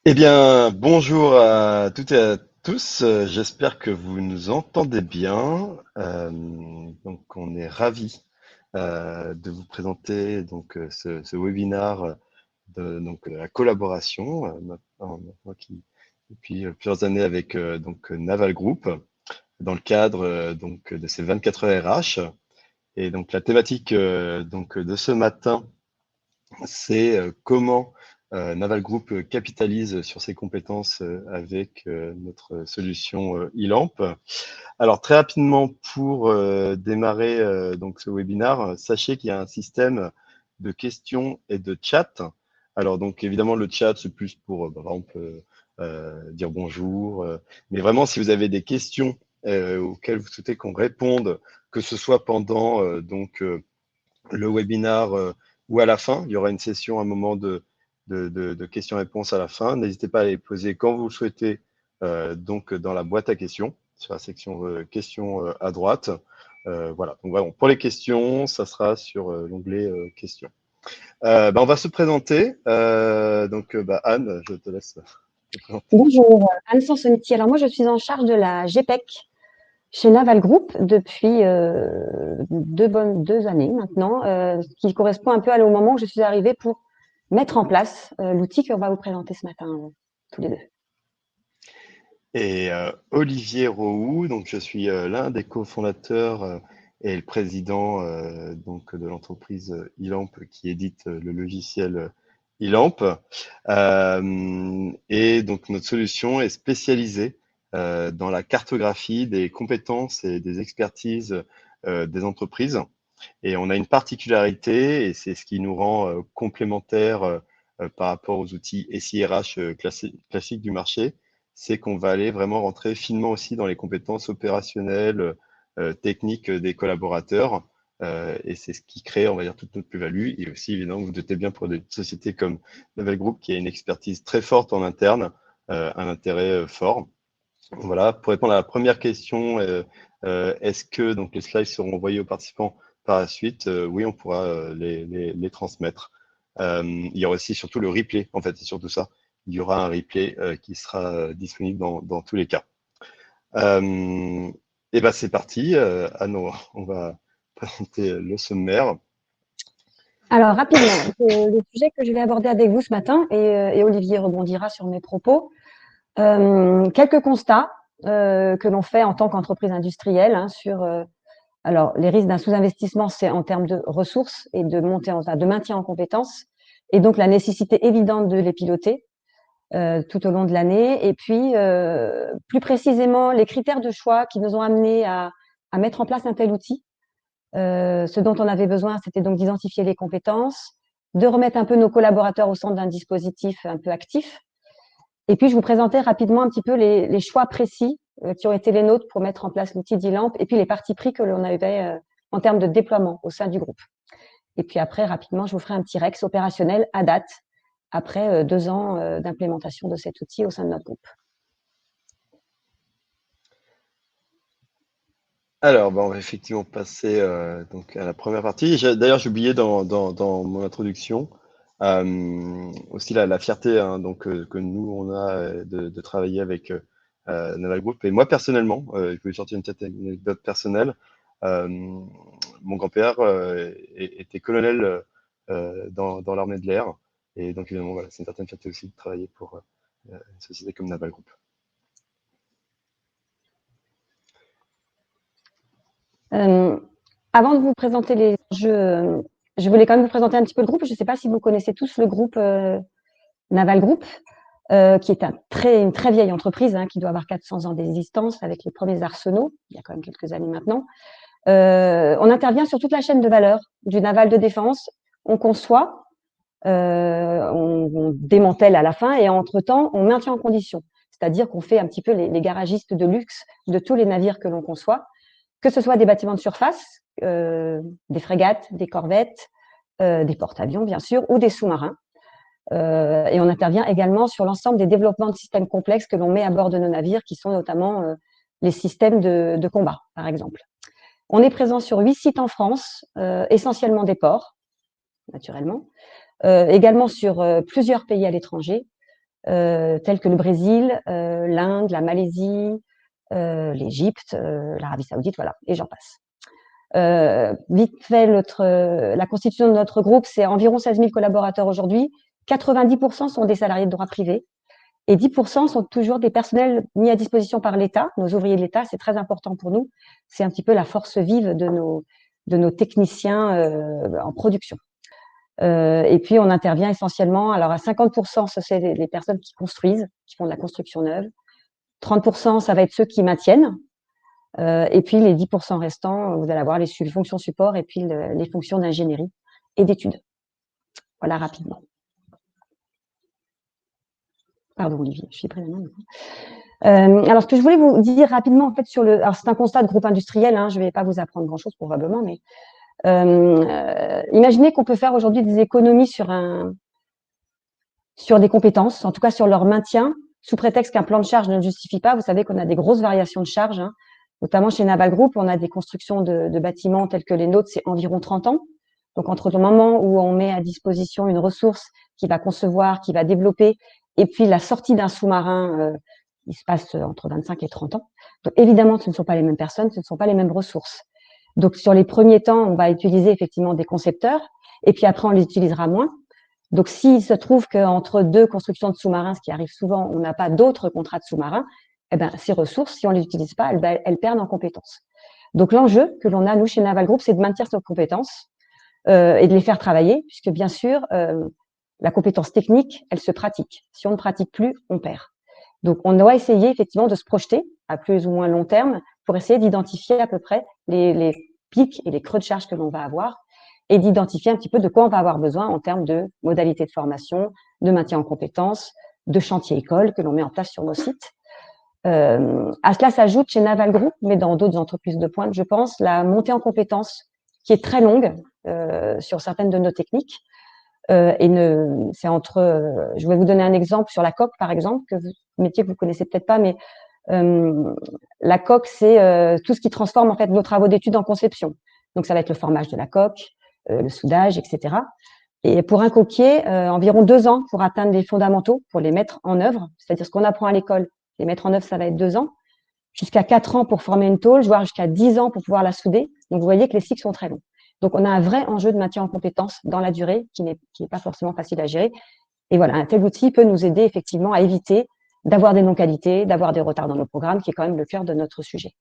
Eh bien, bonjour à toutes et à tous. J'espère que vous nous entendez bien. Donc, on est ravis de vous présenter ce webinaire de la collaboration. Moi qui depuis plusieurs années avec Naval Group dans le cadre de ces 24 heures RH. Et donc la thématique de ce matin, c'est comment Naval Group capitalise sur ses compétences avec notre solution eLamp. Alors très rapidement pour démarrer ce webinaire, sachez qu'il y a un système de questions et de chat. Alors donc évidemment le chat c'est plus pour par exemple dire bonjour, mais vraiment si vous avez des questions auxquelles vous souhaitez qu'on réponde, que ce soit pendant le webinaire ou à la fin. Il y aura une session, un moment de questions-réponses à la fin. N'hésitez pas à les poser quand vous le souhaitez, donc dans la boîte à questions, sur la section questions à droite. Voilà. Donc vraiment, pour les questions, ça sera sur l'onglet questions. On va se présenter. Anne, je te laisse te présenter. Bonjour, Anne Sansonnetti. Alors moi, je suis en charge de la GPEC chez Naval Group depuis deux années maintenant, ce qui correspond un peu au moment où je suis arrivée pour mettre en place l'outil qu'on va vous présenter ce matin, tous les deux. Et Olivier Roux, donc je suis l'un des cofondateurs et le président de l'entreprise eLamp qui édite le logiciel eLamp. Et donc notre solution est spécialisée dans la cartographie des compétences et des expertises des entreprises. Et on a une particularité, et c'est ce qui nous rend complémentaires par rapport aux outils SIRH classiques du marché, c'est qu'on va aller vraiment rentrer finement aussi dans les compétences opérationnelles, techniques des collaborateurs. Et c'est ce qui crée, on va dire, toute notre plus-value. Et aussi, évidemment, vous vous doutez bien pour des sociétés comme Naval Group, qui a une expertise très forte en interne, un intérêt fort. Voilà, pour répondre à la première question, est-ce que donc les slides seront envoyés aux participants par la suite? Oui, on pourra les transmettre. Il y aura aussi surtout le replay, en fait, c'est surtout ça. Il y aura un replay qui sera disponible dans tous les cas. Et ben c'est parti. Anne, on va présenter le sommaire. Alors rapidement, le sujet que je vais aborder avec vous ce matin, et Olivier rebondira sur mes propos, quelques constats que l'on fait en tant qu'entreprise industrielle sur alors, les risques d'un sous-investissement, c'est en termes de ressources et de maintien en compétences, et donc la nécessité évidente de les piloter tout au long de l'année. Et puis, plus précisément, les critères de choix qui nous ont amenés à mettre en place un tel outil. Ce dont on avait besoin, c'était donc d'identifier les compétences, de remettre un peu nos collaborateurs au centre d'un dispositif un peu actif. Et puis, je vous présentais rapidement un petit peu les choix précis qui ont été les nôtres pour mettre en place l'outil d'eLamp, et puis les partis pris que l'on avait en termes de déploiement au sein du groupe. Et puis après, rapidement, je vous ferai un petit Rex opérationnel à date, après 2 ans d'implémentation de cet outil au sein de notre groupe. Alors, on va effectivement passer donc à la première partie. D'ailleurs, j'ai oublié dans mon introduction aussi la fierté que nous on a de travailler avec Naval Group. Et moi personnellement, je voulais sortir une petite anecdote personnelle. Euh, Mon grand-père était colonel dans l'armée de l'air, et donc évidemment voilà, c'est une certaine fierté aussi de travailler pour une société comme Naval Group. Euh, Avant de vous présenter les enjeux, je voulais quand même vous présenter un petit peu le groupe. Je ne sais pas si vous connaissez tous le groupe Naval Group, qui est une très vieille entreprise qui doit avoir 400 ans d'existence avec les premiers arsenaux, il y a quand même quelques années maintenant. On intervient sur toute la chaîne de valeur du naval de défense. On conçoit, on démantèle à la fin, et entre-temps, on maintient en condition. C'est-à-dire qu'on fait un petit peu les garagistes de luxe de tous les navires que l'on conçoit, que ce soit des bâtiments de surface, des frégates, des corvettes, des porte-avions bien sûr, ou des sous-marins. Et on intervient également sur l'ensemble des développements de systèmes complexes que l'on met à bord de nos navires, qui sont notamment les systèmes de combat, par exemple. On est présent sur 8 sites en France, essentiellement des ports, naturellement, également sur plusieurs pays à l'étranger, tels que le Brésil, l'Inde, la Malaisie, l'Égypte, l'Arabie Saoudite, voilà, et j'en passe. Vite fait, la constitution de notre groupe, c'est environ 16 000 collaborateurs aujourd'hui. 90% sont des salariés de droit privé et 10% sont toujours des personnels mis à disposition par l'État. Nos ouvriers de l'État, c'est très important pour nous. C'est un petit peu la force vive de nos techniciens en production. Et puis, on intervient essentiellement, alors à 50%, ce sont les personnes qui construisent, qui font de la construction neuve. 30%, ça va être ceux qui maintiennent. Et puis, les 10% restants, vous allez avoir les fonctions support et puis les fonctions d'ingénierie et d'études. Voilà, rapidement. Pardon, Olivier, je suis pris la main. Alors, ce que je voulais vous dire rapidement, en fait, alors, c'est un constat de groupe industriel, hein, je ne vais pas vous apprendre grand-chose, probablement, mais imaginez qu'on peut faire aujourd'hui des économies sur des compétences, en tout cas sur leur maintien, sous prétexte qu'un plan de charge ne le justifie pas. Vous savez qu'on a des grosses variations de charges, hein. Notamment chez Naval Group, on a des constructions de bâtiments tels que les nôtres, c'est environ 30 ans. Donc, entre le moment où on met à disposition une ressource qui va concevoir, qui va développer, et puis la sortie d'un sous-marin, il se passe entre 25 et 30 ans. Donc, évidemment, ce ne sont pas les mêmes personnes, ce ne sont pas les mêmes ressources. Donc, sur les premiers temps, on va utiliser effectivement des concepteurs, et puis après, on les utilisera moins. Donc, s'il se trouve qu'entre deux constructions de sous-marins, ce qui arrive souvent, on n'a pas d'autres contrats de sous-marins, eh ben, ces ressources, si on ne les utilise pas, elles perdent en compétences. Donc, l'enjeu que l'on a, nous, chez Naval Group, c'est de maintenir nos compétences et de les faire travailler, puisque bien sûr, la compétence technique, elle se pratique. Si on ne pratique plus, on perd. Donc, on doit essayer effectivement de se projeter à plus ou moins long terme pour essayer d'identifier à peu près les pics et les creux de charge que l'on va avoir et d'identifier un petit peu de quoi on va avoir besoin en termes de modalités de formation, de maintien en compétences, de chantier école que l'on met en place sur nos sites. À cela s'ajoute chez Naval Group, mais dans d'autres entreprises de pointe, je pense, la montée en compétences qui est très longue sur certaines de nos techniques. C'est je vais vous donner un exemple sur la coque, par exemple, métier que vous connaissez peut-être pas, mais la coque, c'est tout ce qui transforme en fait nos travaux d'études en conception. Donc, ça va être le formage de la coque, le soudage, etc. Et pour un coquier, environ 2 ans pour atteindre les fondamentaux, pour les mettre en œuvre, c'est-à-dire ce qu'on apprend à l'école, les mettre en œuvre, ça va être 2 ans, jusqu'à 4 ans pour former une tôle, voire jusqu'à 10 ans pour pouvoir la souder. Donc, vous voyez que les cycles sont très longs. Donc, on a un vrai enjeu de maintien en compétences dans la durée qui n'est pas forcément facile à gérer. Et voilà, un tel outil peut nous aider effectivement à éviter d'avoir des non-qualités, d'avoir des retards dans nos programmes, qui est quand même le cœur de notre sujet.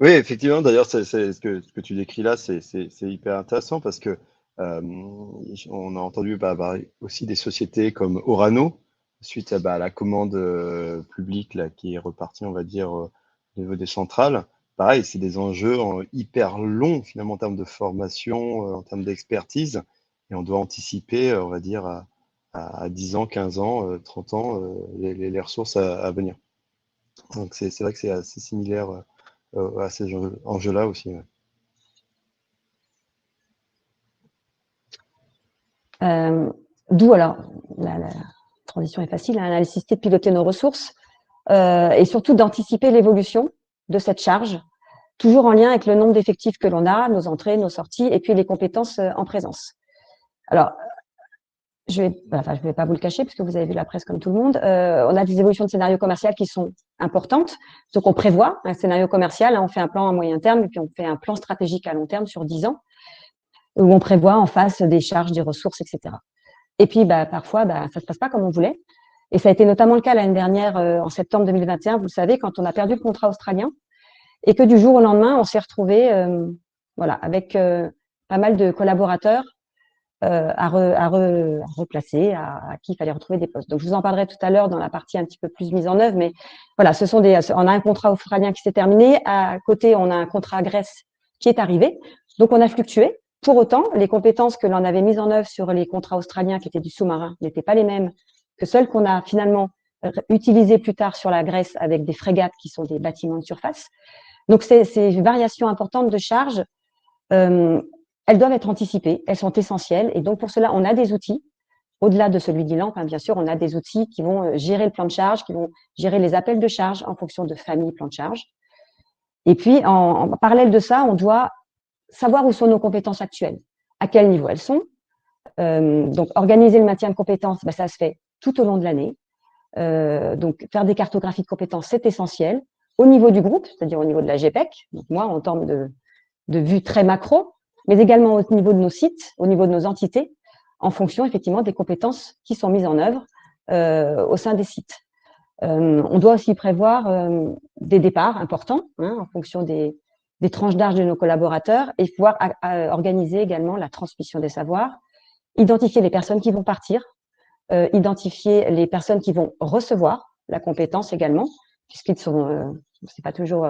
Oui, effectivement, d'ailleurs, ce que tu décris là, c'est hyper intéressant parce que on a entendu aussi des sociétés comme Orano, suite à la commande publique là, qui est repartie, on va dire, au niveau des centrales. Pareil, c'est des enjeux hyper longs finalement en termes de formation, en termes d'expertise, et on doit anticiper, on va dire, à 10 ans, 15 ans, 30 ans, les ressources à venir. Donc c'est vrai que c'est assez similaire à ces enjeux-là aussi. Ouais. D'où alors, la transition est facile, hein, la nécessité de piloter nos ressources et surtout d'anticiper l'évolution de cette charge, toujours en lien avec le nombre d'effectifs que l'on a, nos entrées, nos sorties, et puis les compétences en présence. Alors, je ne vais pas vous le cacher, puisque vous avez vu la presse comme tout le monde. On a des évolutions de scénario commercial qui sont importantes. Donc, on prévoit un scénario commercial, hein, on fait un plan à moyen terme, et puis on fait un plan stratégique à long terme sur 10 ans, où on prévoit en face des charges, des ressources, etc. Et puis, parfois, ça ne se passe pas comme on voulait. Et ça a été notamment le cas l'année dernière, en septembre 2021, vous le savez, quand on a perdu le contrat australien, et que du jour au lendemain, on s'est retrouvé avec pas mal de collaborateurs à replacer, à qui il fallait retrouver des postes. Donc, je vous en parlerai tout à l'heure dans la partie un petit peu plus mise en œuvre, mais voilà, on a un contrat australien qui s'est terminé. À côté, on a un contrat Grèce qui est arrivé. Donc, on a fluctué. Pour autant, les compétences que l'on avait mises en œuvre sur les contrats australiens qui étaient du sous-marin n'étaient pas les mêmes que celles qu'on a finalement utilisées plus tard sur la Grèce avec des frégates qui sont des bâtiments de surface. Donc, ces variations importantes de charge, elles doivent être anticipées, elles sont essentielles. Et donc, pour cela, on a des outils, au-delà de celui d'Ilamp, bien sûr, on a des outils qui vont gérer le plan de charge, qui vont gérer les appels de charge en fonction de famille, plan de charge. Et puis, en parallèle de ça, on doit savoir où sont nos compétences actuelles, à quel niveau elles sont, Donc, organiser le maintien de compétences, ça se fait tout au long de l'année. Donc, faire des cartographies de compétences, c'est essentiel. Au niveau du groupe, c'est-à-dire au niveau de la GPEC, donc moi, en termes de vue très macro, mais également au niveau de nos sites, au niveau de nos entités, en fonction effectivement des compétences qui sont mises en œuvre au sein des sites. On doit aussi prévoir des départs importants en fonction des tranches d'âge de nos collaborateurs et pouvoir organiser également la transmission des savoirs, identifier les personnes qui vont partir, identifier les personnes qui vont recevoir la compétence également, puisqu'ils sont, c'est pas toujours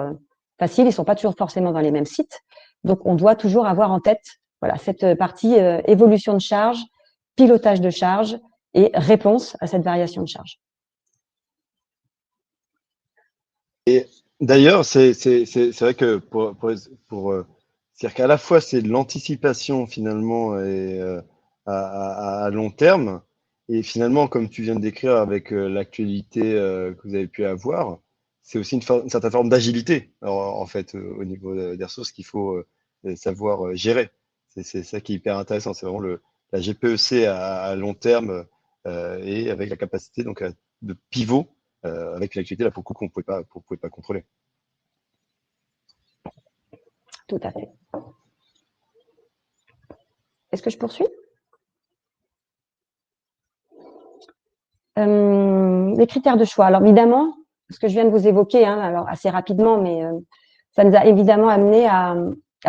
facile, ils sont pas toujours forcément dans les mêmes sites. Donc, on doit toujours avoir en tête, voilà, cette partie évolution de charge, pilotage de charge et réponse à cette variation de charge. Et d'ailleurs, c'est vrai que c'est-à-dire qu'à la fois c'est de l'anticipation finalement et à long terme, et finalement, comme tu viens de décrire avec l'actualité que vous avez pu avoir, c'est aussi une certaine forme d'agilité en fait au niveau des ressources qu'il faut savoir gérer. C'est ça qui est hyper intéressant. C'est vraiment la GPEC à long terme et avec la capacité donc de pivot avec l'actualité là pour le coup qu'on pouvait pas contrôler. Tout à fait. Est-ce que je poursuis? Les critères de choix. Alors évidemment, ce que je viens de vous évoquer, alors assez rapidement, mais ça nous a évidemment amené à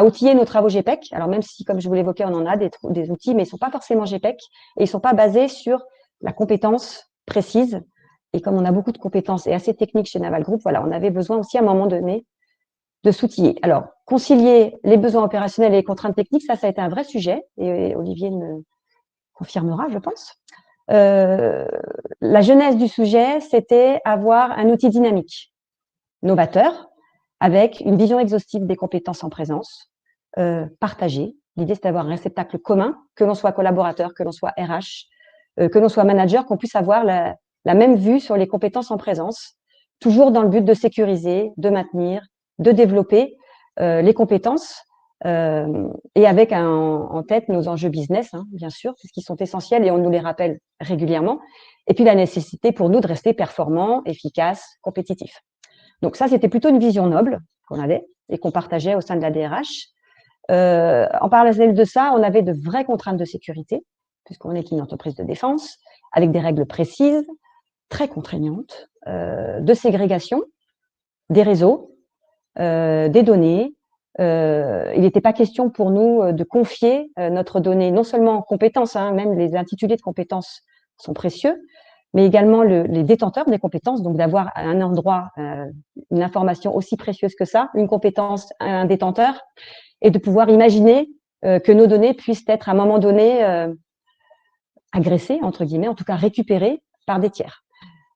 outiller nos travaux GPEC. Alors même si, comme je vous l'évoquais, on en a des outils, mais ils ne sont pas forcément GPEC et ils ne sont pas basés sur la compétence précise. Et comme on a beaucoup de compétences et assez techniques chez Naval Group, voilà, on avait besoin aussi à un moment donné de s'outiller. Alors, concilier les besoins opérationnels et les contraintes techniques, ça a été un vrai sujet, et Olivier me confirmera, je pense. La genèse du sujet, c'était avoir un outil dynamique, novateur, avec une vision exhaustive des compétences en présence, partagée. L'idée, c'est d'avoir un réceptacle commun, que l'on soit collaborateur, que l'on soit RH, que l'on soit manager, qu'on puisse avoir la même vue sur les compétences en présence, toujours dans le but de sécuriser, de maintenir, de développer les compétences et avec en tête nos enjeux business, bien sûr, puisqu'ils sont essentiels et on nous les rappelle régulièrement. Et puis la nécessité pour nous de rester performants, efficaces, compétitifs. Donc ça, c'était plutôt une vision noble qu'on avait et qu'on partageait au sein de la DRH. En parallèle de ça, on avait de vraies contraintes de sécurité, puisqu'on est une entreprise de défense, avec des règles précises, très contraignantes, de ségrégation des réseaux, des données. Il n'était pas question pour nous de confier notre donnée, non seulement en compétences, même les intitulés de compétences sont précieux, mais également les détenteurs des compétences, donc d'avoir à un endroit une information aussi précieuse que ça, une compétence, un détenteur, et de pouvoir imaginer que nos données puissent être à un moment donné agressées, entre guillemets, en tout cas récupérées par des tiers.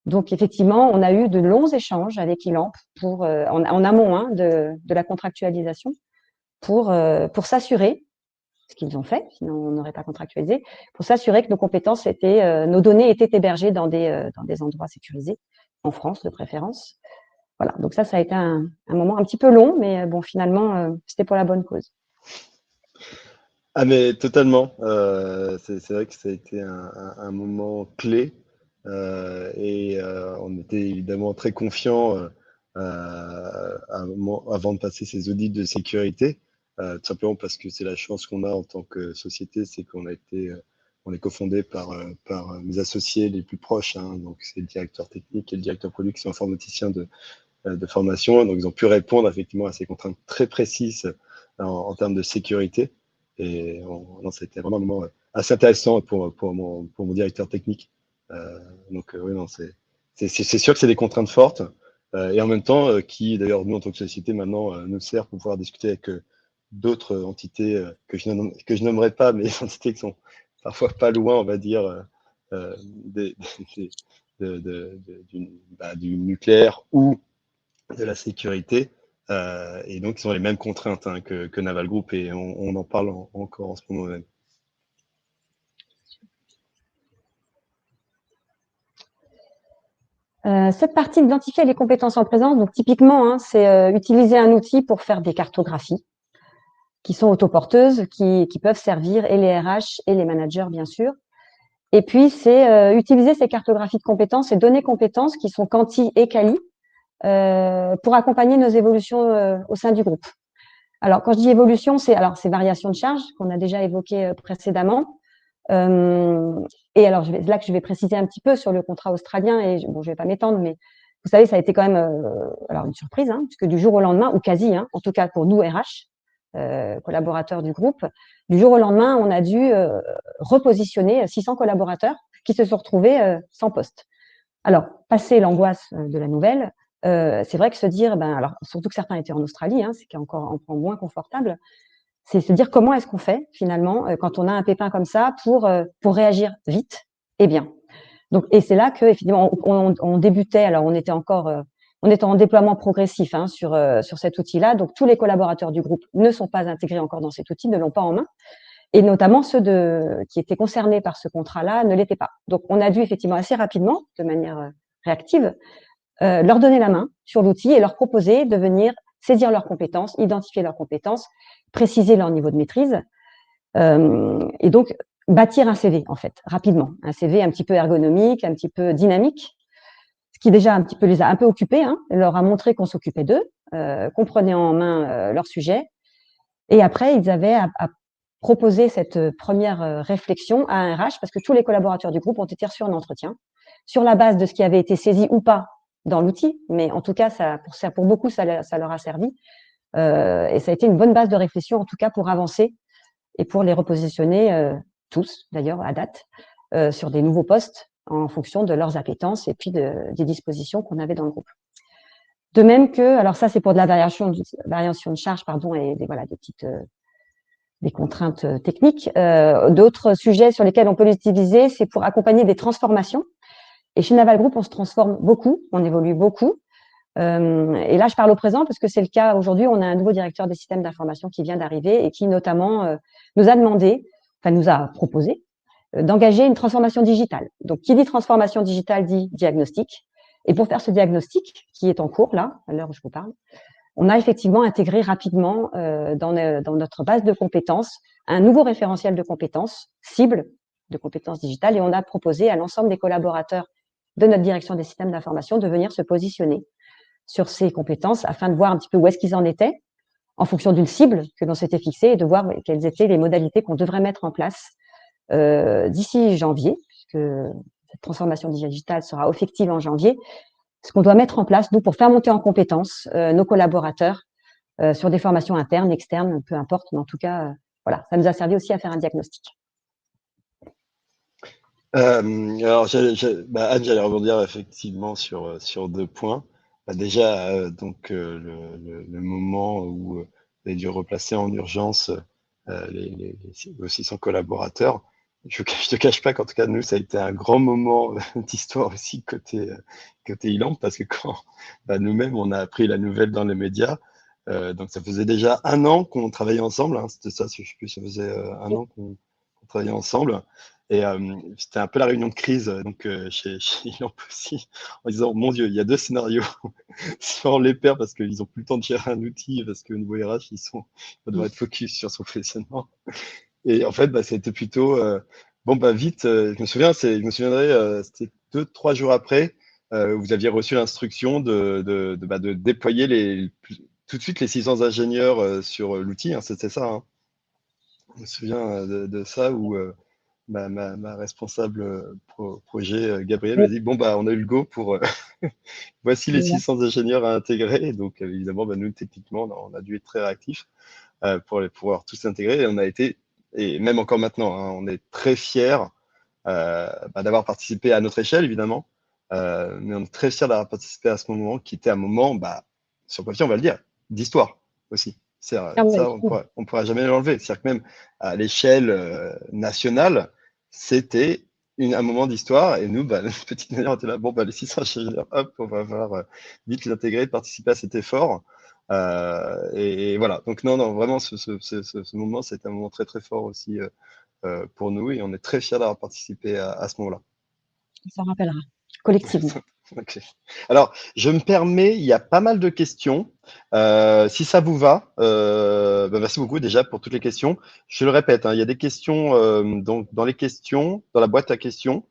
Donc, effectivement, on a eu de longs échanges avec ILAMP en amont de la contractualisation pour s'assurer, ce qu'ils ont fait, sinon on n'aurait pas contractualisé, pour s'assurer que nos compétences nos données étaient hébergées dans des endroits sécurisés, en France de préférence. Voilà, donc ça a été un moment un petit peu long, mais bon, finalement, c'était pour la bonne cause. Ah mais totalement, c'est vrai que ça a été un moment clé et on était évidemment très confiants avant de passer ces audits de sécurité, tout simplement parce que c'est la chance qu'on a en tant que société, c'est qu'on on est cofondé par mes associés les plus proches, donc c'est le directeur technique et le directeur produit qui sont informaticiens de formation, donc ils ont pu répondre effectivement à ces contraintes très précises en termes de sécurité. Et c'était vraiment un moment assez intéressant pour mon directeur technique. Donc oui, non, c'est sûr que c'est des contraintes fortes et en même temps qui, d'ailleurs, nous en tant que société maintenant nous sert pour pouvoir discuter avec d'autres entités que je nommerai pas, mais des entités qui sont parfois pas loin, on va dire, du nucléaire ou de la sécurité. Et donc, ils ont les mêmes contraintes que Naval Group et on en parle encore en ce moment même. Cette partie d'identifier les compétences en présence, donc typiquement, c'est utiliser un outil pour faire des cartographies. qui sont autoporteuses, qui peuvent servir et les RH et les managers, bien sûr. Et puis, c'est utiliser ces cartographies de compétences et données compétences qui sont quanti et quali pour accompagner nos évolutions au sein du groupe. Alors, quand je dis évolution, c'est variation de charge qu'on a déjà évoqué précédemment. Et alors, là que je vais préciser un petit peu sur le contrat australien, et bon, je vais pas m'étendre, mais vous savez, ça a été quand même alors une surprise, hein, puisque du jour au lendemain, ou quasi, hein, en tout cas pour nous RH, collaborateurs du groupe, du jour au lendemain, on a dû repositionner 600 collaborateurs qui se sont retrouvés sans poste. Alors, passer l'angoisse de la nouvelle, c'est vrai que se dire, alors surtout que certains étaient en Australie, hein, c'est encore moins confortable, c'est se dire comment est-ce qu'on fait finalement quand on a un pépin comme ça pour réagir vite et bien. Donc, et c'est là que effectivement on débutait. Alors, on était en déploiement progressif hein, sur cet outil-là. Donc, tous les collaborateurs du groupe ne sont pas intégrés encore dans cet outil, ne l'ont pas en main. Et notamment ceux qui étaient concernés par ce contrat-là ne l'étaient pas. Donc, on a dû effectivement assez rapidement, de manière réactive, leur donner la main sur l'outil et leur proposer de venir saisir leurs compétences, identifier leurs compétences, préciser leur niveau de maîtrise, et donc bâtir un CV en fait rapidement, un CV un petit peu ergonomique, un petit peu dynamique, ce qui déjà un petit peu les a un peu occupés, hein, leur a montré qu'on s'occupait d'eux, qu'on prenait en main leur sujet, et après ils avaient à proposer cette première réflexion à un RH parce que tous les collaborateurs du groupe ont été reçus en entretien sur la base de ce qui avait été saisi ou pas dans l'outil, mais en tout cas pour beaucoup ça leur a servi, et ça a été une bonne base de réflexion en tout cas pour avancer et pour les repositionner tous d'ailleurs à date sur des nouveaux postes en fonction de leurs appétences et puis des dispositions qu'on avait dans le groupe. De même que, alors ça c'est pour de la variation de charge pardon, et des petites des contraintes techniques. D'autres sujets sur lesquels on peut l'utiliser, c'est pour accompagner des transformations. Et chez Naval Group, on se transforme beaucoup, on évolue beaucoup. Et là, je parle au présent parce que c'est le cas aujourd'hui. On a un nouveau directeur des systèmes d'information qui vient d'arriver et qui notamment nous a proposé d'engager une transformation digitale. Donc, qui dit transformation digitale dit diagnostic. Et pour faire ce diagnostic, qui est en cours là, à l'heure où je vous parle, on a effectivement intégré rapidement dans notre base de compétences un nouveau référentiel de compétences, cible de compétences digitales, et on a proposé à l'ensemble des collaborateurs de notre direction des systèmes d'information de venir se positionner sur ces compétences afin de voir un petit peu où est-ce qu'ils en étaient en fonction d'une cible que l'on s'était fixée et de voir quelles étaient les modalités qu'on devrait mettre en place d'ici janvier, puisque cette transformation digitale sera effective en janvier, ce qu'on doit mettre en place, nous, pour faire monter en compétences nos collaborateurs sur des formations internes, externes, peu importe, mais en tout cas, voilà, ça nous a servi aussi à faire un diagnostic. Alors, Anne, j'allais rebondir effectivement sur deux points. Déjà, donc le moment où vous avez dû replacer en urgence vos 600 collaborateurs. Je te cache pas qu'en tout cas, nous, ça a été un grand moment d'histoire aussi côté Ilan, parce que quand nous-mêmes, on a appris la nouvelle dans les médias, donc ça faisait déjà un an qu'on travaillait ensemble, hein, c'était ça, si je sais plus, ça faisait un an qu'on travaillait ensemble. Et c'était un peu la réunion de crise donc chez Ilan aussi, en disant mon Dieu, il y a deux scénarios. Soit on les perd parce qu'ils ont plus le temps de gérer un outil, parce qu'au niveau RH, on doit être focus sur son fonctionnement. Et en fait, c'était plutôt vite. Je me souviendrai, c'était 2-3 jours après, vous aviez reçu l'instruction de déployer tout de suite les 600 ingénieurs sur l'outil, hein, c'était ça. Hein. Je me souviens de ça où ma responsable projet, Gabrielle, m'a dit bon, on a eu le go pour voici les 600 ingénieurs à intégrer. Et donc, évidemment, nous, techniquement, on a dû être très réactifs pour les pouvoir tous intégrer. Et on a été, et même encore maintenant, hein, on est très fiers d'avoir participé à notre échelle, évidemment. Mais on est très fiers d'avoir participé à ce moment qui était un moment, sur papier, on va le dire, d'histoire aussi. Ça, on pourra jamais l'enlever. C'est-à-dire que même à l'échelle nationale, c'était un moment d'histoire. Et nous, notre petite manière, on était là, les 600 ingénieurs, hop, on va voir vite l'intégrer, participer à cet effort. Et voilà. Donc, non, vraiment, ce moment, c'était un moment très, très fort aussi pour nous. Et on est très fiers d'avoir participé à ce moment-là. On s'en rappellera. collectivement. Ok. Alors, je me permets, il y a pas mal de questions. Si ça vous va, merci beaucoup déjà pour toutes les questions. Je le répète, hein, il y a des questions donc, dans les questions, dans la boîte à questions,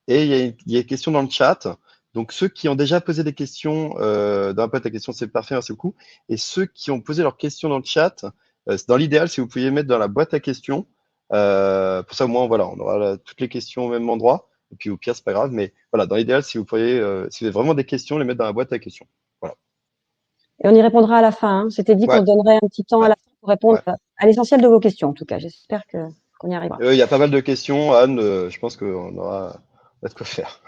et il y a des questions dans le chat. Donc, ceux qui ont déjà posé des questions dans la boîte à questions, c'est parfait, merci beaucoup. Et ceux qui ont posé leurs questions dans le chat, dans l'idéal, si vous pouviez mettre dans la boîte à questions, pour ça, au moins, voilà, on aura toutes les questions au même endroit. Et puis au pire, c'est pas grave. Mais voilà, dans l'idéal, si vous pourriez, si vous avez vraiment des questions, les mettre dans la boîte à questions. Voilà. Et on y répondra à la fin. Hein. C'était dit qu'on Ouais, se donnerait un petit temps à ouais, la fin pour répondre ouais. à l'essentiel de vos questions, en tout cas. J'espère qu'on y arrivera. Il y a pas mal de questions, Anne. Je pense qu'on aura de quoi faire.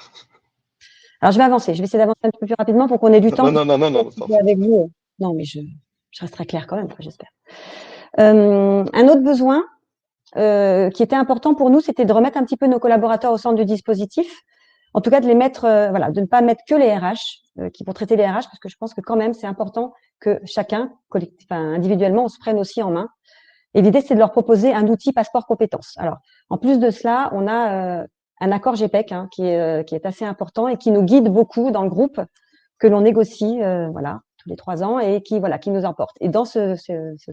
Alors, je vais avancer. Je vais essayer d'avancer un petit peu plus rapidement pour qu'on ait du temps. Non, non, non, non, non, non. Avec vous. Non, mais je resterai claire quand même, j'espère. Un autre besoin qui était important pour nous, c'était de remettre un petit peu nos collaborateurs au centre du dispositif. En tout cas, de les mettre, voilà, de ne pas mettre que les RH qui vont traiter les RH, parce que je pense que quand même, c'est important que chacun, individuellement, on se prenne aussi en main. Et l'idée, c'est de leur proposer un outil passeport compétences. Alors, en plus de cela, on a un accord GPEC qui est assez important et qui nous guide beaucoup dans le groupe, que l'on négocie, voilà, tous les 3 ans et qui nous emporte. Et dans ce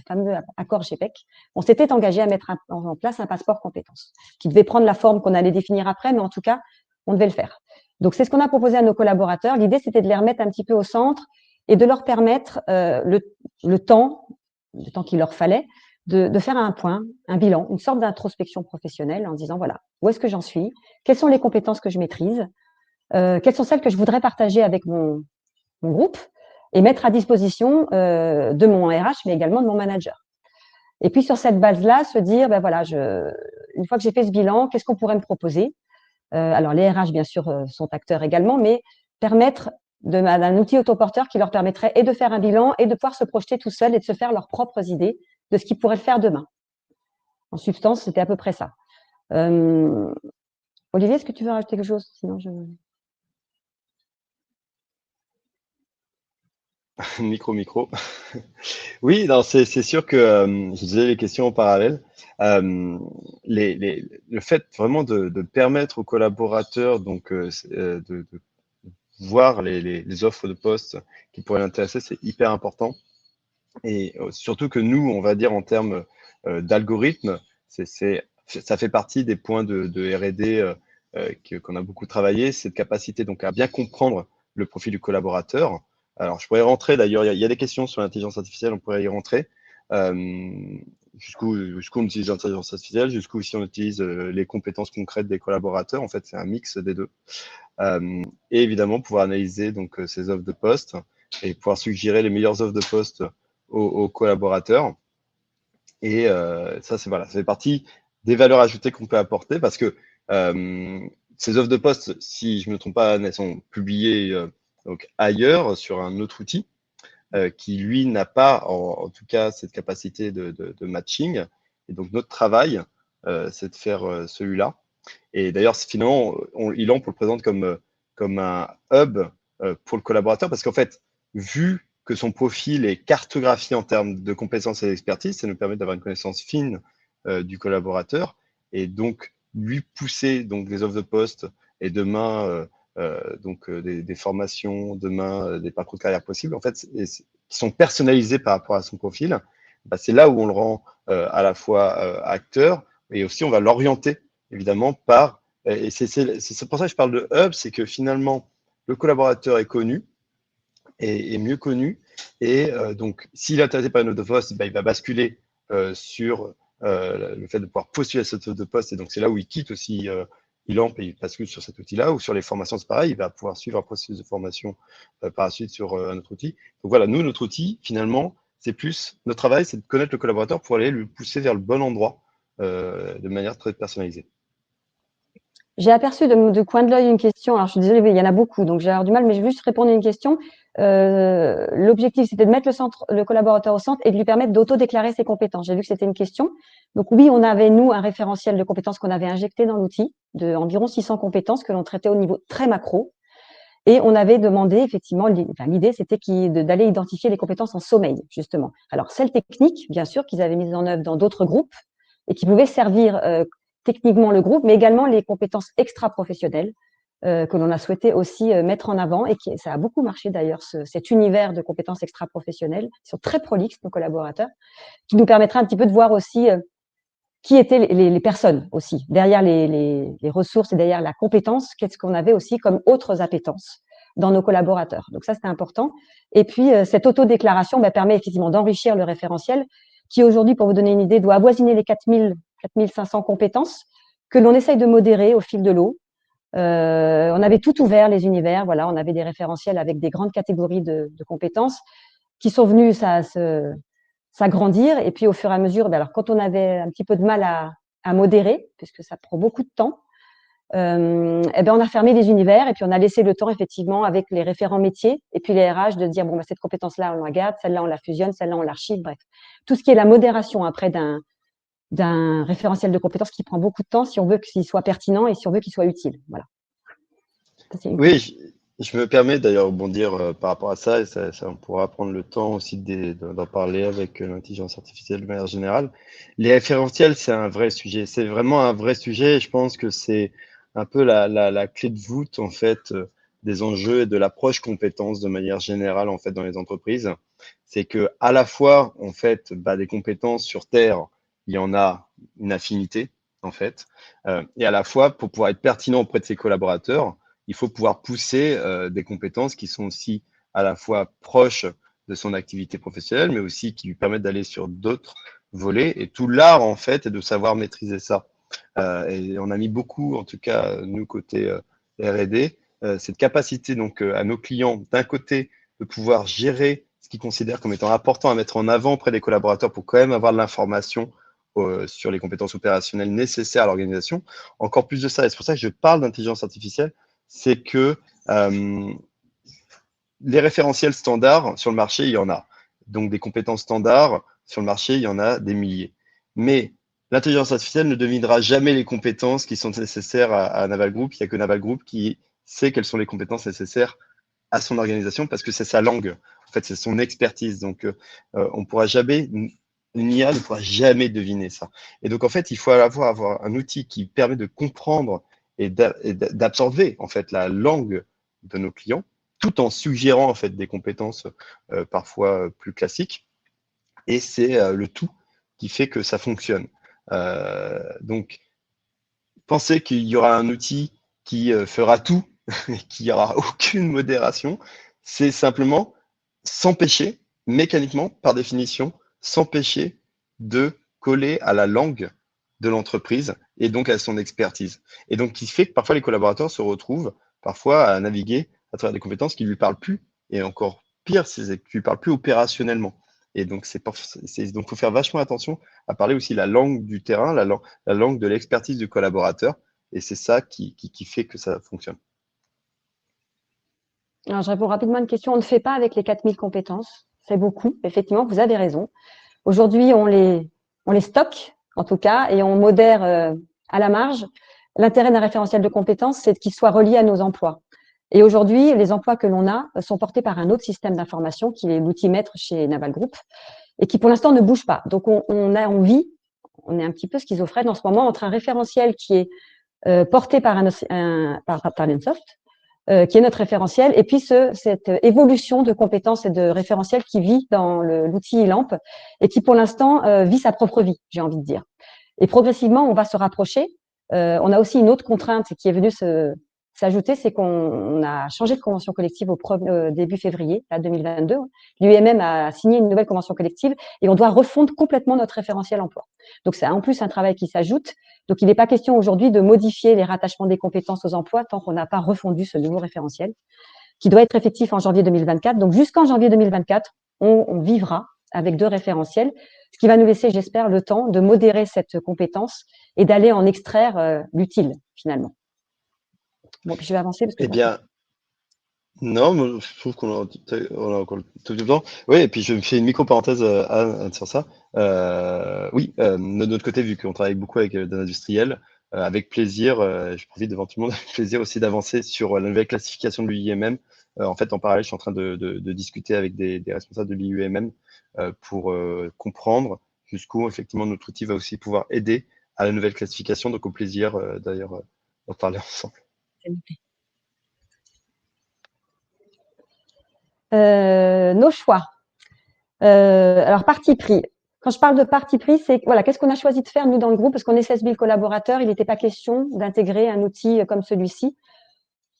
fameux accord GPEC, on s'était engagé à mettre en place un passeport compétences qui devait prendre la forme qu'on allait définir après, mais en tout cas, on devait le faire. Donc, c'est ce qu'on a proposé à nos collaborateurs. L'idée, c'était de les remettre un petit peu au centre et de leur permettre le temps qu'il leur fallait de faire un point, un bilan, une sorte d'introspection professionnelle en disant, voilà, où est-ce que j'en suis? Quelles sont les compétences que je maîtrise? Quelles sont celles que je voudrais partager avec mon groupe et mettre à disposition de mon RH, mais également de mon manager. Et puis, sur cette base-là, se dire, ben voilà, une fois que j'ai fait ce bilan, qu'est-ce qu'on pourrait me proposer? Alors, les RH, bien sûr, sont acteurs également, mais permettre d'un outil autoporteur qui leur permettrait et de faire un bilan et de pouvoir se projeter tout seul et de se faire leurs propres idées de ce qu'ils pourraient faire demain. En substance, c'était à peu près ça. Olivier, est-ce que tu veux rajouter quelque chose? Sinon, Micro. Oui, non, c'est sûr que je disais les questions en parallèle. Le fait vraiment de permettre aux collaborateurs donc de voir les offres de poste qui pourraient l'intéresser, c'est hyper important. Et surtout que nous, on va dire en termes d'algorithme, ça fait partie des points de R&D qu'on a beaucoup travaillé, cette capacité donc à bien comprendre le profil du collaborateur. Alors, je pourrais rentrer, d'ailleurs, il y a des questions sur l'intelligence artificielle, on pourrait y rentrer. Jusqu'où on utilise l'intelligence artificielle, jusqu'où si on utilise les compétences concrètes des collaborateurs. En fait, c'est un mix des deux. Et évidemment, pouvoir analyser donc ces offres de poste et pouvoir suggérer les meilleures offres de poste aux collaborateurs. Et ça, voilà, ça fait partie des valeurs ajoutées qu'on peut apporter parce que ces offres de poste, si je ne me trompe pas, elles sont publiées donc ailleurs sur un autre outil qui, lui, n'a pas, en tout cas, cette capacité de matching. Et donc, notre travail, c'est de faire celui-là. Et d'ailleurs, finalement, Elan le présente comme un hub pour le collaborateur parce qu'en fait, vu que son profil est cartographié en termes de compétences et d'expertise, ça nous permet d'avoir une connaissance fine du collaborateur et donc lui pousser donc des offres de poste et demain des formations, demain des parcours de carrière possibles, en fait, qui sont personnalisés par rapport à son profil. Bah, c'est là où on le rend à la fois acteur et aussi on va l'orienter évidemment par, et c'est pour ça que je parle de hub, c'est que finalement le collaborateur est connu, est mieux connu, et donc s'il est intéressé par une offre de poste, bah, il va basculer sur le fait de pouvoir postuler à cette offre de poste, et donc c'est là où il quitte aussi Elamp et il bascule sur cet outil-là, ou sur les formations, c'est pareil, il va pouvoir suivre un processus de formation par la suite sur un autre outil. Donc voilà, nous, notre outil, finalement, c'est plus, notre travail, c'est de connaître le collaborateur pour aller le pousser vers le bon endroit de manière très personnalisée. J'ai aperçu de coin de l'œil une question. Alors, je suis désolée, mais il y en a beaucoup, donc j'ai avoir du mal, mais je vais juste répondre à une question. L'objectif, c'était de mettre le collaborateur au centre et de lui permettre d'auto-déclarer ses compétences. J'ai vu que c'était une question. Donc oui, on avait, nous, un référentiel de compétences qu'on avait injecté dans l'outil d'environ 600 compétences que l'on traitait au niveau très macro. Et on avait demandé, effectivement, l'idée, c'était d'aller identifier les compétences en sommeil, justement. Alors, celles techniques, bien sûr, qu'ils avaient mises en œuvre dans d'autres groupes et qui pouvaient servir techniquement le groupe, mais également les compétences extra-professionnelles, que l'on a souhaité aussi mettre en avant et ça a beaucoup marché d'ailleurs, cet univers de compétences extra-professionnelles. Ils sont très prolixes, nos collaborateurs, qui nous permettra un petit peu de voir aussi qui étaient les personnes aussi, derrière les ressources et derrière la compétence, qu'est-ce qu'on avait aussi comme autres appétences dans nos collaborateurs. Donc ça, c'était important. Et puis, cette autodéclaration permet effectivement d'enrichir le référentiel qui aujourd'hui, pour vous donner une idée, doit avoisiner les 4000, 4500 compétences que l'on essaye de modérer au fil de l'eau. On avait tout ouvert, les univers, voilà, on avait des référentiels avec des grandes catégories de compétences qui sont venues s'agrandir. Et puis, au fur et à mesure, alors quand on avait un petit peu de mal à modérer, puisque ça prend beaucoup de temps, on a fermé les univers et puis on a laissé le temps, effectivement, avec les référents métiers et puis les RH de dire, bon, cette compétence-là, on la garde, celle-là, on la fusionne, celle-là, on l'archive, bref. Tout ce qui est la modération après d'un référentiel de compétences qui prend beaucoup de temps si on veut qu'il soit pertinent et si on veut qu'il soit utile. Voilà. Oui, je me permets d'ailleurs de rebondir par rapport à ça, et on pourra prendre le temps aussi d'en parler avec l'intelligence artificielle de manière générale. Les référentiels, c'est un vrai sujet, c'est vraiment un vrai sujet, et je pense que c'est un peu la clé de voûte en fait des enjeux et de l'approche compétences de manière générale en fait dans les entreprises. C'est que à la fois en fait des compétences sur Terre, il y en a une affinité en fait, et à la fois pour pouvoir être pertinent auprès de ses collaborateurs, il faut pouvoir pousser des compétences qui sont aussi à la fois proches de son activité professionnelle, mais aussi qui lui permettent d'aller sur d'autres volets. Et tout l'art, en fait, est de savoir maîtriser ça. Et on a mis beaucoup, en tout cas, nous, côté R&D, cette capacité donc à nos clients, d'un côté, de pouvoir gérer ce qu'ils considèrent comme étant important à mettre en avant auprès des collaborateurs pour quand même avoir de l'information sur les compétences opérationnelles nécessaires à l'organisation. Encore plus de ça, et c'est pour ça que je parle d'intelligence artificielle, c'est que les référentiels standards sur le marché, il y en a. Donc des compétences standards sur le marché, il y en a des milliers. Mais l'intelligence artificielle ne devinera jamais les compétences qui sont nécessaires à Naval Group. Il n'y a que Naval Group qui sait quelles sont les compétences nécessaires à son organisation parce que c'est sa langue. En fait, c'est son expertise. Donc, on pourra jamais, une IA ne pourra jamais deviner ça. Et donc, en fait, il faut avoir un outil qui permet de comprendre et d'absorber en fait la langue de nos clients, tout en suggérant en fait des compétences parfois plus classiques. Et c'est le tout qui fait que ça fonctionne. Donc, penser qu'il y aura un outil qui fera tout et qu'il n'y aura aucune modération, c'est simplement s'empêcher, mécaniquement, par définition, s'empêcher de coller à la langue de l'entreprise et donc à son expertise. Et donc, qui fait que parfois les collaborateurs se retrouvent parfois à naviguer à travers des compétences qui ne lui parlent plus. Et encore pire, c'est qu'ils ne lui parlent plus opérationnellement. Et donc, donc, faut faire vachement attention à parler aussi la langue du terrain, la langue de l'expertise du collaborateur. Et c'est ça qui fait que ça fonctionne. Alors, je réponds rapidement à une question. On ne fait pas avec les 4000 compétences. C'est beaucoup. Effectivement, vous avez raison. Aujourd'hui, on les stocke, en tout cas, et on modère à la marge. L'intérêt d'un référentiel de compétences, c'est qu'il soit relié à nos emplois. Et aujourd'hui, les emplois que l'on a sont portés par un autre système d'information qui est l'outil maître chez Naval Group et qui, pour l'instant, ne bouge pas. Donc, on vit, on est un petit peu schizophrène en ce moment entre un référentiel qui est porté par Talentsoft, qui est notre référentiel, et puis cette évolution de compétences et de référentiels qui vit dans l'outil LAMP et qui, pour l'instant, vit sa propre vie, j'ai envie de dire. Et progressivement, on va se rapprocher. On a aussi une autre contrainte qui est venue s'ajouter, c'est qu'on a changé de convention collective au début février 2022. L'UMM a signé une nouvelle convention collective et on doit refondre complètement notre référentiel emploi. Donc, c'est en plus un travail qui s'ajoute. Donc, il n'est pas question aujourd'hui de modifier les rattachements des compétences aux emplois tant qu'on n'a pas refondu ce nouveau référentiel qui doit être effectif en janvier 2024. Donc, jusqu'en janvier 2024, on vivra avec deux référentiels, ce qui va nous laisser, j'espère, le temps de modérer cette compétence et d'aller en extraire l'utile, finalement. Bon, puis je vais avancer parce que Eh bien, non, moi, je trouve on a encore tout le temps. Oui, et puis je me fais une micro-parenthèse sur ça. Oui, de notre côté, vu qu'on travaille beaucoup avec des industriels, avec plaisir, je profite devant tout le monde, avec plaisir aussi d'avancer sur la nouvelle classification de l'UIMM. En fait, en parallèle, je suis en train de discuter avec des responsables de l'UIMM pour comprendre jusqu'où, effectivement, notre outil va aussi pouvoir aider à la nouvelle classification. Donc, au plaisir, d'ailleurs, d'en parler ensemble. c'est noté. Nos choix. Alors, parti pris. Quand je parle de parti pris, c'est voilà, qu'est-ce qu'on a choisi de faire, nous, dans le groupe, parce qu'on est 16 000 collaborateurs, il n'était pas question d'intégrer un outil comme celui-ci,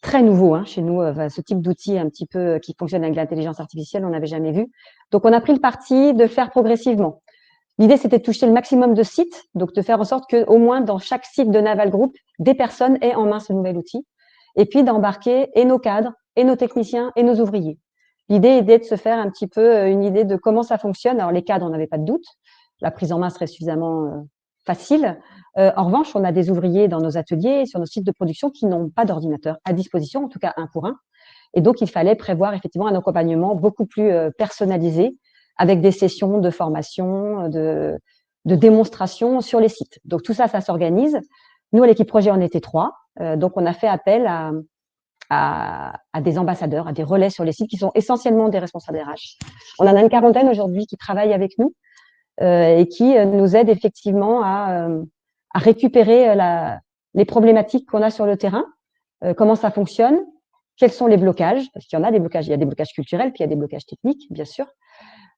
très nouveau chez nous, ce type d'outil un petit peu qui fonctionne avec l'intelligence artificielle, on n'avait jamais vu. Donc, on a pris le parti de le faire progressivement. L'idée, c'était de toucher le maximum de sites, donc de faire en sorte qu'au moins dans chaque site de Naval Group, des personnes aient en main ce nouvel outil, et puis d'embarquer et nos cadres, et nos techniciens, et nos ouvriers. L'idée était de se faire un petit peu une idée de comment ça fonctionne. Alors, les cadres, on n'avait pas de doute. La prise en main serait suffisamment facile. En revanche, on a des ouvriers dans nos ateliers, sur nos sites de production, qui n'ont pas d'ordinateur à disposition, en tout cas un pour un. Et donc, il fallait prévoir effectivement un accompagnement beaucoup plus personnalisé, avec des sessions de formation, de démonstration sur les sites. Donc, tout ça, ça s'organise. Nous, à l'équipe projet, on était 3. Donc, on a fait appel à des ambassadeurs, à des relais sur les sites qui sont essentiellement des responsables RH. On en a une quarantaine aujourd'hui qui travaillent avec nous et qui nous aident effectivement à récupérer les problématiques qu'on a sur le terrain, comment ça fonctionne, quels sont les blocages, parce qu'il y en a des blocages, il y a des blocages culturels, puis il y a des blocages techniques, bien sûr.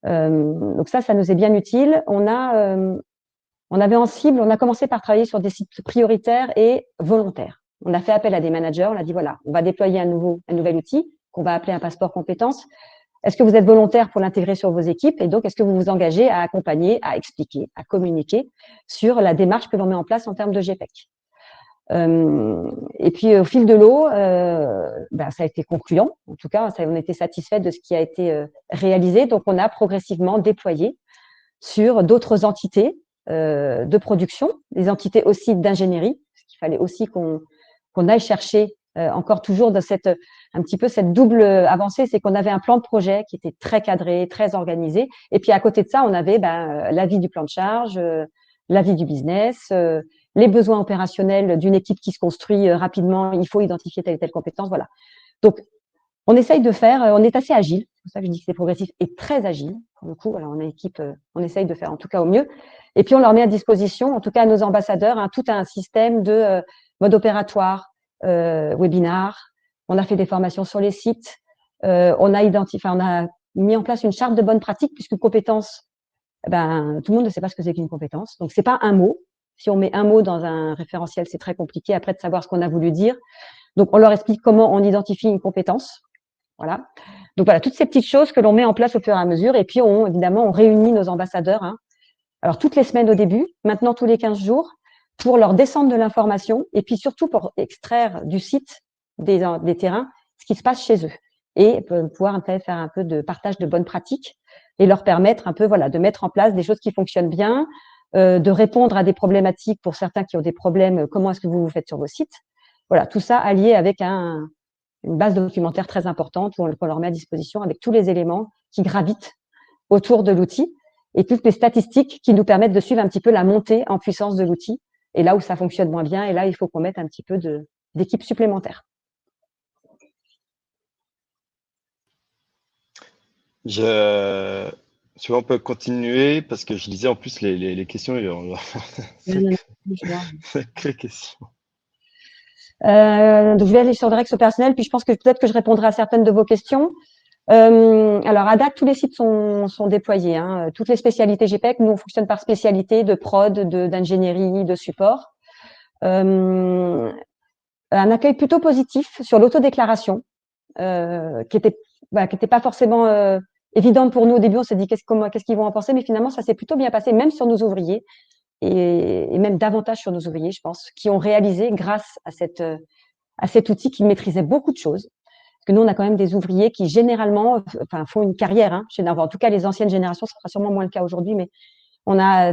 Donc ça nous est bien utile. On avait en cible, on a commencé par travailler sur des sites prioritaires et volontaires. On a fait appel à des managers, on a dit voilà, on va déployer un nouvel outil qu'on va appeler un passeport compétences. Est-ce que vous êtes volontaire pour l'intégrer sur vos équipes? Et donc, est-ce que vous vous engagez à accompagner, à expliquer, à communiquer sur la démarche que l'on met en place en termes de GPEC? Et puis, au fil de l'eau, ça a été concluant. En tout cas, on était satisfait de ce qui a été réalisé. Donc, on a progressivement déployé sur d'autres entités de production, des entités aussi d'ingénierie, parce qu'il fallait aussi qu'on aille chercher encore toujours dans un petit peu cette double avancée, c'est qu'on avait un plan de projet qui était très cadré, très organisé. Et puis, à côté de ça, on avait l'avis du plan de charge, l'avis du business, les besoins opérationnels d'une équipe qui se construit rapidement. Il faut identifier telle et telle compétence. Voilà. Donc, on essaye de faire, on est assez agile. C'est pour ça que je dis que c'est progressif et très agile. Pour le coup, voilà, on est équipe, on essaye de faire en tout cas au mieux. Et puis, on leur met à disposition, en tout cas à nos ambassadeurs, tout un système de mode opératoire, webinaire. On a fait des formations sur les sites. On a mis en place une charte de bonnes pratiques, puisque compétence, tout le monde ne sait pas ce que c'est qu'une compétence. Donc, c'est pas un mot. Si on met un mot dans un référentiel, c'est très compliqué après de savoir ce qu'on a voulu dire. Donc, on leur explique comment on identifie une compétence. Voilà. Donc, voilà, toutes ces petites choses que l'on met en place au fur et à mesure. Et puis, évidemment, on réunit nos ambassadeurs. Alors, toutes les semaines au début, maintenant tous les 15 jours, pour leur descendre de l'information et puis surtout pour extraire du site, des terrains, ce qui se passe chez eux et pouvoir faire un peu de partage de bonnes pratiques et leur permettre un peu de mettre en place des choses qui fonctionnent bien, de répondre à des problématiques pour certains qui ont des problèmes, comment est-ce que vous faites sur vos sites. Voilà, tout ça allié avec une base documentaire très importante qu'on leur met à disposition avec tous les éléments qui gravitent autour de l'outil et toutes les statistiques qui nous permettent de suivre un petit peu la montée en puissance de l'outil et là où ça fonctionne moins bien et là il faut qu'on mette un petit peu d'équipe supplémentaire. Tu vois, on peut continuer parce que je lisais en plus les questions. Sacrées questions. Donc je vais aller sur le Rex personnel, puis je pense que peut-être que je répondrai à certaines de vos questions. Alors à date, tous les sites sont déployés. Toutes les spécialités GPEC, nous on fonctionne par spécialité de prod, d'ingénierie, de support. Un accueil plutôt positif sur l'autodéclaration, qui était pas forcément évidente pour nous au début. On s'est dit qu'est-ce qu'ils vont en penser, mais finalement ça s'est plutôt bien passé, même sur nos ouvriers et même davantage sur nos ouvriers, je pense, qui ont réalisé grâce à cet outil qu'ils maîtrisaient beaucoup de choses. Parce que nous, on a quand même des ouvriers qui généralement font une carrière. En tout cas, les anciennes générations, ce sera sûrement moins le cas aujourd'hui, mais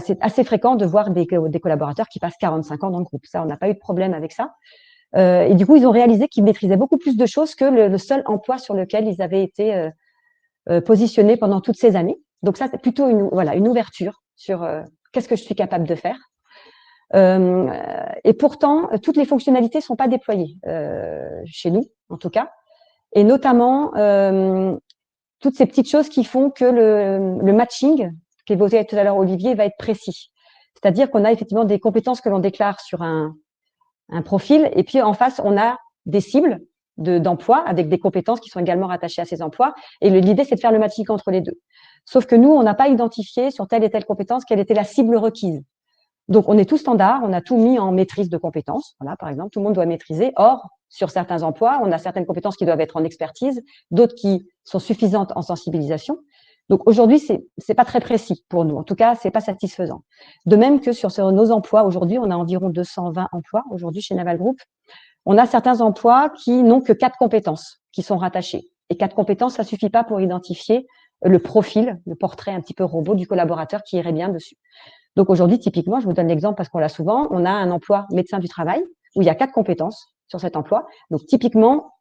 c'est assez fréquent de voir des collaborateurs qui passent 45 ans dans le groupe. Ça, on n'a pas eu de problème avec ça. Et du coup, ils ont réalisé qu'ils maîtrisaient beaucoup plus de choses que le seul emploi sur lequel ils avaient été positionnés pendant toutes ces années. Donc ça, c'est plutôt une ouverture sur qu'est-ce que je suis capable de faire. Et pourtant, toutes les fonctionnalités ne sont pas déployées chez nous, en tout cas. Et notamment, toutes ces petites choses qui font que le matching, qu'évoquait tout à l'heure Olivier, va être précis. C'est-à-dire qu'on a effectivement des compétences que l'on déclare sur un profil, et puis en face, on a des cibles, d'emplois avec des compétences qui sont également rattachées à ces emplois. Et l'idée, c'est de faire le matching entre les deux. Sauf que nous, on n'a pas identifié sur telle et telle compétence quelle était la cible requise. Donc, on est tout standard, on a tout mis en maîtrise de compétences. Voilà, par exemple, tout le monde doit maîtriser. Or, sur certains emplois, on a certaines compétences qui doivent être en expertise, d'autres qui sont suffisantes en sensibilisation. Donc, aujourd'hui, c'est pas très précis pour nous. En tout cas, c'est pas satisfaisant. De même que sur nos emplois, aujourd'hui, on a environ 220 emplois aujourd'hui chez Naval Group. On a certains emplois qui n'ont que 4 compétences qui sont rattachées. Et 4 compétences, ça suffit pas pour identifier le profil, le portrait un petit peu robot du collaborateur qui irait bien dessus. Donc aujourd'hui, typiquement, je vous donne l'exemple parce qu'on l'a souvent, on a un emploi médecin du travail où il y a 4 compétences sur cet emploi. Donc typiquement,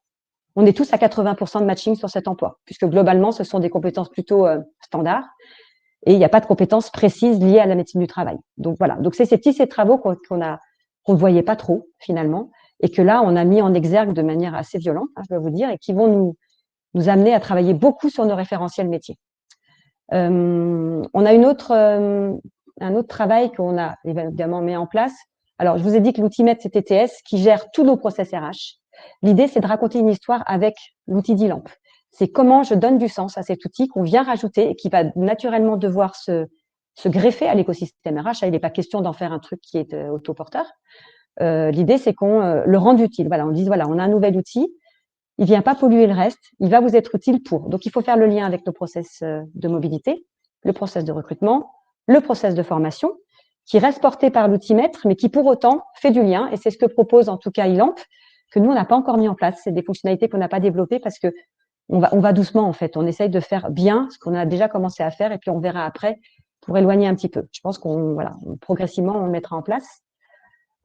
on est tous à 80% de matching sur cet emploi, puisque globalement, ce sont des compétences plutôt standards et il n'y a pas de compétences précises liées à la médecine du travail. Donc voilà, donc c'est ces travaux qu'on ne voyait pas trop finalement et que là, on a mis en exergue de manière assez violente, je dois vous dire, et qui vont nous amener à travailler beaucoup sur nos référentiels métiers. On a un autre travail qu'on a évidemment mis en place. Alors, je vous ai dit que l'outil MED, c'est TTS qui gère tous nos process RH. L'idée, c'est de raconter une histoire avec l'outil d'ILAMP. C'est comment je donne du sens à cet outil qu'on vient rajouter et qui va naturellement devoir se greffer à l'écosystème RH. Il n'est pas question d'en faire un truc qui est autoporteur. L'idée, c'est qu'on le rende utile. Voilà, on dit, voilà, on a un nouvel outil. Il ne vient pas polluer le reste, il va vous être utile pour. Donc, il faut faire le lien avec nos process de mobilité, le process de recrutement, le process de formation, qui reste porté par l'outil maître, mais qui pour autant fait du lien. Et c'est ce que propose en tout cas ILAMP, que nous, on n'a pas encore mis en place. C'est des fonctionnalités qu'on n'a pas développées parce que on va doucement, en fait. On essaye de faire bien ce qu'on a déjà commencé à faire et puis on verra après pour éloigner un petit peu. Je pense progressivement, on le mettra en place.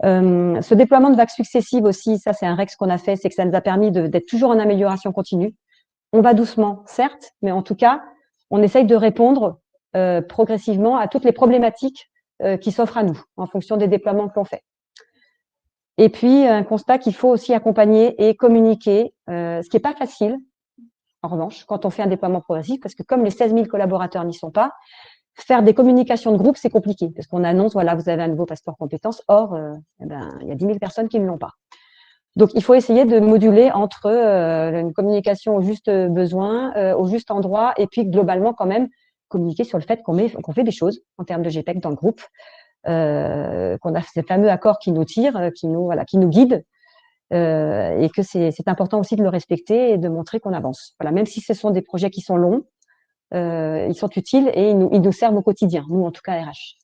Ce déploiement de vagues successives aussi, ça c'est un rex qu'on a fait, c'est que ça nous a permis d'être toujours en amélioration continue. On va doucement, certes, mais en tout cas, on essaye de répondre progressivement à toutes les problématiques qui s'offrent à nous en fonction des déploiements que l'on fait. Et puis, un constat qu'il faut aussi accompagner et communiquer, ce qui n'est pas facile, en revanche, quand on fait un déploiement progressif, parce que comme les 16 000 collaborateurs n'y sont pas, faire des communications de groupe, c'est compliqué parce qu'on annonce, voilà, vous avez un nouveau passeport compétences. Or, il y a 10 000 personnes qui ne l'ont pas. Donc, il faut essayer de moduler entre une communication au juste besoin, au juste endroit, et puis globalement quand même communiquer sur le fait qu'on fait des choses en termes de GPEC dans le groupe, qu'on a ces fameux accords qui nous tirent, qui nous guident, et que c'est important aussi de le respecter et de montrer qu'on avance. Voilà, même si ce sont des projets qui sont longs, ils sont utiles et ils nous servent au quotidien, nous en tout cas RH.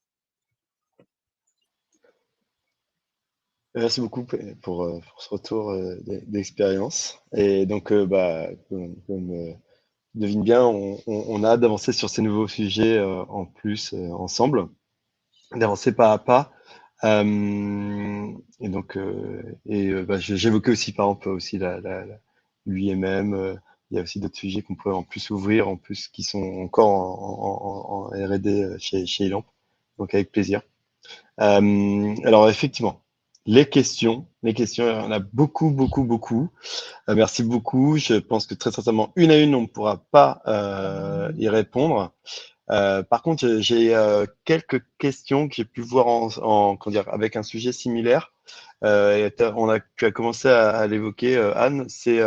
Merci beaucoup pour ce retour d'expérience. Et donc, comme devine bien, on a hâte d'avancer sur ces nouveaux sujets en plus ensemble, d'avancer pas à pas. Et donc, j'évoquais aussi par exemple aussi l'UIMM. Il y a aussi d'autres sujets qu'on pourrait en plus ouvrir, en plus qui sont encore en R&D chez ILAMP. Donc avec plaisir. Alors effectivement, les questions, il y en a beaucoup, beaucoup, beaucoup. Merci beaucoup. Je pense que très certainement, une à une, on ne pourra pas y répondre. Par contre, j'ai quelques questions que j'ai pu voir comment dire, avec un sujet similaire. Tu as commencé à l'évoquer, Anne, c'est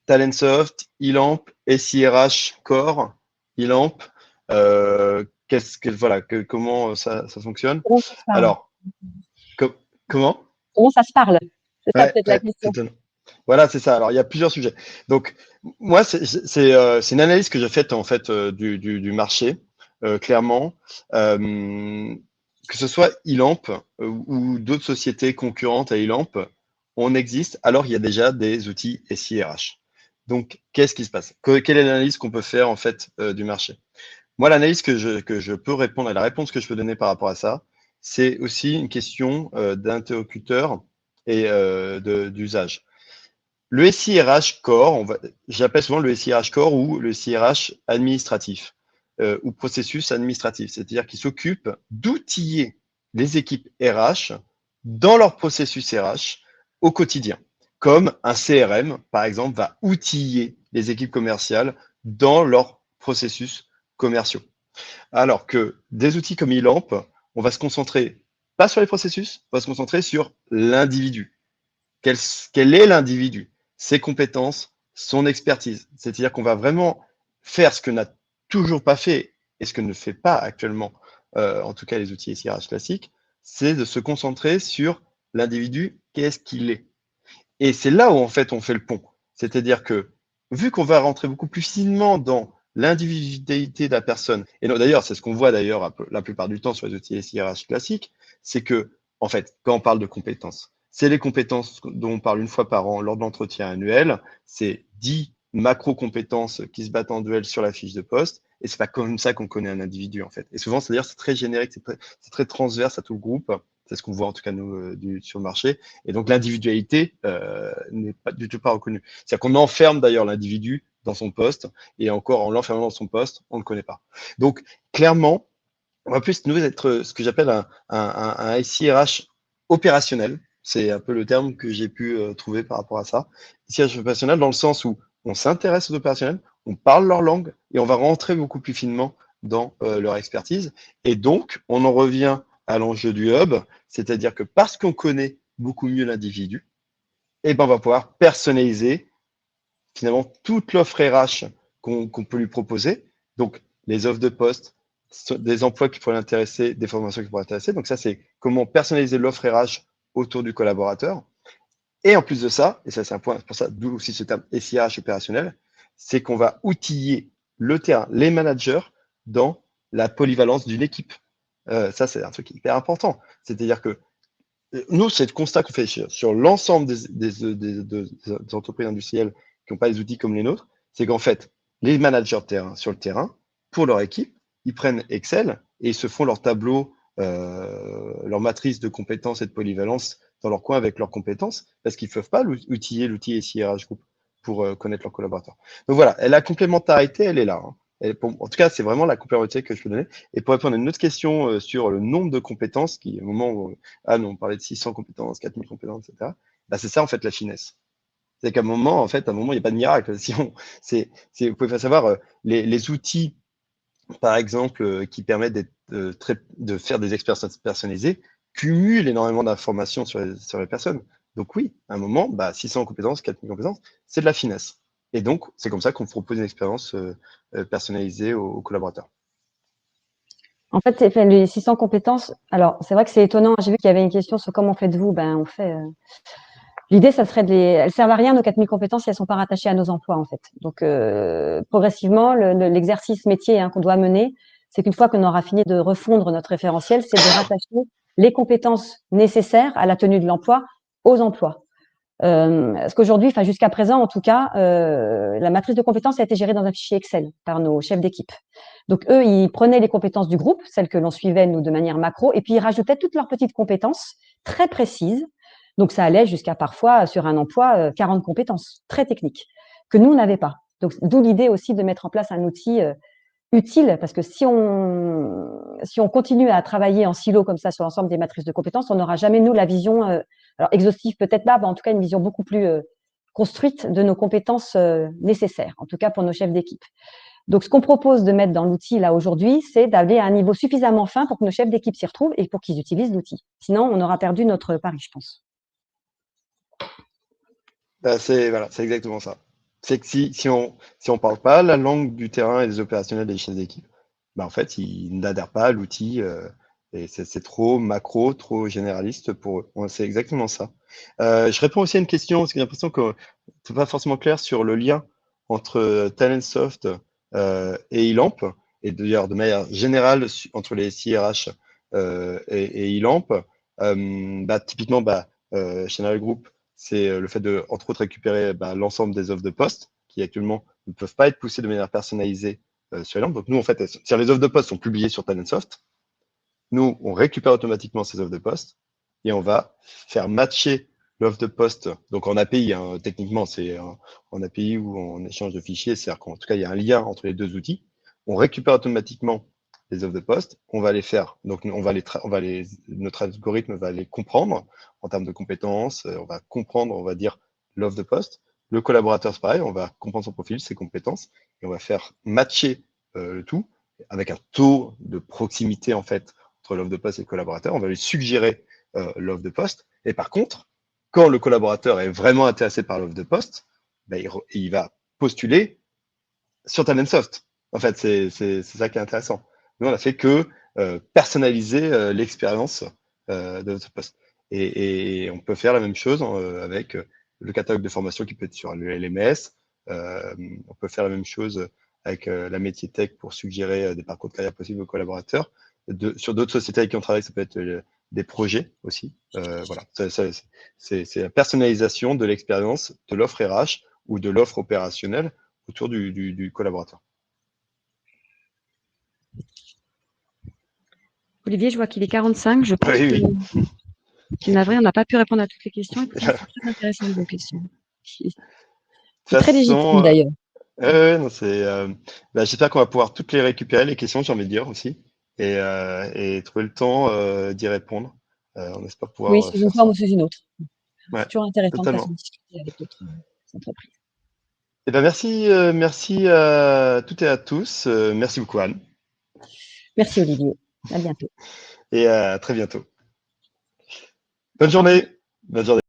Talentsoft, ILAMP, SIRH Core, ILAMP. Comment ça fonctionne? Comment ça se parle? Alors, comment? Comment ça se parle? C'est ça peut-être la Ouais, question. voilà, c'est ça. Alors, il y a plusieurs sujets. Donc, moi, c'est une analyse que j'ai faite en fait du marché, clairement. Que ce soit ILAMP ou d'autres sociétés concurrentes à ILAMP, on existe. Alors, il y a déjà des outils SIRH. Donc, qu'est-ce qui se passe? Quelle est l'analyse qu'on peut faire en fait du marché? Moi, l'analyse que je peux répondre et la réponse que je peux donner par rapport à ça, c'est aussi une question d'interlocuteur et d'usage. Le SIRH Core, j'appelle souvent le SIRH Core ou le SIRH administratif ou processus administratif, c'est-à-dire qu'il s'occupe d'outiller les équipes RH dans leur processus RH au quotidien, comme un CRM, par exemple, va outiller les équipes commerciales dans leur processus commerciaux. Alors que des outils comme ILAMP, on va se concentrer pas sur les processus, on va se concentrer sur l'individu. quel est l'individu, ses compétences, son expertise. C'est-à-dire qu'on va vraiment faire ce que n'a toujours pas fait et ce que ne fait pas actuellement, en tout cas les outils SIRH classiques, c'est de se concentrer sur l'individu, qu'est-ce qu'il est. Et c'est là où en fait on fait le pont. C'est-à-dire que vu qu'on va rentrer beaucoup plus finement dans l'individualité de la personne, et d'ailleurs c'est ce qu'on voit d'ailleurs la plupart du temps sur les outils SIRH classiques, c'est que en fait quand on parle de compétences, c'est les compétences dont on parle une fois par an lors de l'entretien annuel, c'est 10 macro-compétences qui se battent en duel sur la fiche de poste, et c'est pas comme ça qu'on connaît un individu en fait. Et souvent, c'est-à-dire c'est très générique, c'est très transverse à tout le groupe, c'est ce qu'on voit en tout cas nous sur le marché. Et donc l'individualité n'est pas du tout pas reconnue. C'est-à-dire qu'on enferme d'ailleurs l'individu dans son poste, et encore en l'enfermant dans son poste, on ne le connaît pas. Donc clairement, on va plus nous être ce que j'appelle un SIRH opérationnel. C'est un peu le terme que j'ai pu trouver par rapport à ça. SIRH opérationnel dans le sens où on s'intéresse aux opérationnels, on parle leur langue et on va rentrer beaucoup plus finement dans leur expertise. Et donc, on en revient à l'enjeu du hub, c'est-à-dire que parce qu'on connaît beaucoup mieux l'individu, eh ben, on va pouvoir personnaliser finalement toute l'offre RH qu'on peut lui proposer. Donc, les offres de poste, des emplois qui pourraient l'intéresser, des formations qui pourraient l'intéresser. Donc, ça, c'est comment personnaliser l'offre RH autour du collaborateur. Et en plus de ça, et ça, c'est un point, pour ça, d'où aussi ce terme SIRH opérationnel, c'est qu'on va outiller le terrain, les managers, dans la polyvalence d'une équipe. Ça, c'est un truc hyper important. C'est-à-dire que nous, c'est le constat qu'on fait sur l'ensemble des entreprises industrielles qui n'ont pas des outils comme les nôtres, c'est qu'en fait, les managers de terrain, sur le terrain, pour leur équipe, ils prennent Excel et ils se font leur tableau, leur matrice de compétences et de polyvalence dans leur coin avec leurs compétences, parce qu'ils ne peuvent pas outiller l'outil SIRH Group pour connaître leurs collaborateurs. Donc voilà, la complémentarité, elle est là. Hein. En tout cas, c'est vraiment la complémentarité que je peux donner. Et pour répondre à une autre question sur le nombre de compétences, qui, au moment où ah non, on parlait de 600 compétences, 4000 compétences, etc. Bah, c'est ça, en fait, la finesse. C'est qu'à un moment, en fait, à un moment, il n'y a pas de miracle. Si on, vous pouvez faire savoir, les outils, par exemple, qui permettent de faire des expériences personnalisées, cumulent énormément d'informations sur les personnes. Donc oui, à un moment, bah, 600 compétences, 4000 compétences, c'est de la finesse. Et donc, c'est comme ça qu'on propose une expérience personnalisée aux collaborateurs. En fait, les 600 compétences, alors c'est vrai que c'est étonnant. J'ai vu qu'il y avait une question sur comment faites-vous. Ben, on fait. L'idée, ça serait elles servent à rien nos 4000 compétences si elles sont pas rattachées à nos emplois en fait. Donc progressivement, l'exercice métier qu'on doit mener, c'est qu'une fois qu'on aura fini de refondre notre référentiel, c'est de rattacher les compétences nécessaires à la tenue de l'emploi aux emplois. Parce qu'aujourd'hui, enfin jusqu'à présent en tout cas, la matrice de compétences a été gérée dans un fichier Excel par nos chefs d'équipe. Donc eux, ils prenaient les compétences du groupe, celles que l'on suivait nous de manière macro, et puis ils rajoutaient toutes leurs petites compétences très précises. Donc ça allait jusqu'à parfois sur un emploi 40 compétences très techniques que nous n'avions pas. Donc d'où l'idée aussi de mettre en place un outil utile, parce que si on continue à travailler en silo comme ça sur l'ensemble des matrices de compétences, on n'aura jamais, nous, la vision, alors exhaustive peut-être pas, mais en tout cas une vision beaucoup plus construite de nos compétences nécessaires, en tout cas pour nos chefs d'équipe. Donc, ce qu'on propose de mettre dans l'outil là aujourd'hui, c'est d'aller à un niveau suffisamment fin pour que nos chefs d'équipe s'y retrouvent et pour qu'ils utilisent l'outil. Sinon, on aura perdu notre pari, je pense. Bah, voilà, c'est exactement ça. C'est que si on parle pas la langue du terrain et des opérationnels des chefs d'équipe, bah, en fait, ils n'adhèrent pas à l'outil et c'est trop macro, trop généraliste pour eux. Ouais, c'est exactement ça. Je réponds aussi à une question parce que j'ai l'impression que c'est pas forcément clair sur le lien entre Talentsoft et Elamp et d'ailleurs de manière générale entre les SIRH et Elamp. Bah, typiquement, Channel Group c'est le fait de, entre autres, récupérer l'ensemble des offres de poste qui actuellement ne peuvent pas être poussées de manière personnalisée sur Elan. Donc nous, en fait, les offres de poste sont publiées sur Talentsoft. Nous, on récupère automatiquement ces offres de poste et on va faire matcher l'offre de poste. Donc en API, hein, techniquement, c'est en API ou en échange de fichiers. C'est-à-dire qu'en tout cas, il y a un lien entre les deux outils. On récupère automatiquement les offres de poste, on va les faire. Donc, notre algorithme va les comprendre en termes de compétences. On va comprendre, on va dire, l'offre de poste. Le collaborateur, c'est pareil, on va comprendre son profil, ses compétences, et on va faire matcher le tout avec un taux de proximité, en fait, entre l'offre de poste et le collaborateur. On va lui suggérer l'offre de poste. Et par contre, quand le collaborateur est vraiment intéressé par l'offre de poste, ben, il va postuler sur Talentsoft. En fait, c'est ça qui est intéressant. Nous, on a fait que personnaliser l'expérience de votre poste. Et on peut faire la même chose avec le catalogue de formation qui peut être sur le LMS. On peut faire la même chose avec la métier tech pour suggérer des parcours de carrière possibles aux collaborateurs. Sur d'autres sociétés avec qui on travaille, ça peut être des projets aussi. Voilà, c'est la personnalisation de l'expérience de l'offre RH ou de l'offre opérationnelle autour du collaborateur. Olivier, je vois qu'il est 45. Je pense Oui, que c'est navré, on n'a pas pu répondre à toutes les questions. Et pourtant, c'est très intéressant vos questions. C'est très légitime d'ailleurs. Non, j'espère qu'on va pouvoir toutes les récupérer, les questions, j'ai envie de dire aussi, et trouver le temps d'y répondre. On espère pouvoir Oui, sous une faire forme ça. ou sous une autre. Ouais, C'est toujours intéressant de totalement. passer discuter avec d'autres entreprises. Eh ben merci à toutes et à tous. Merci beaucoup Anne. Merci Olivier. À bientôt. Et à très bientôt. Bonne journée. Bonne journée.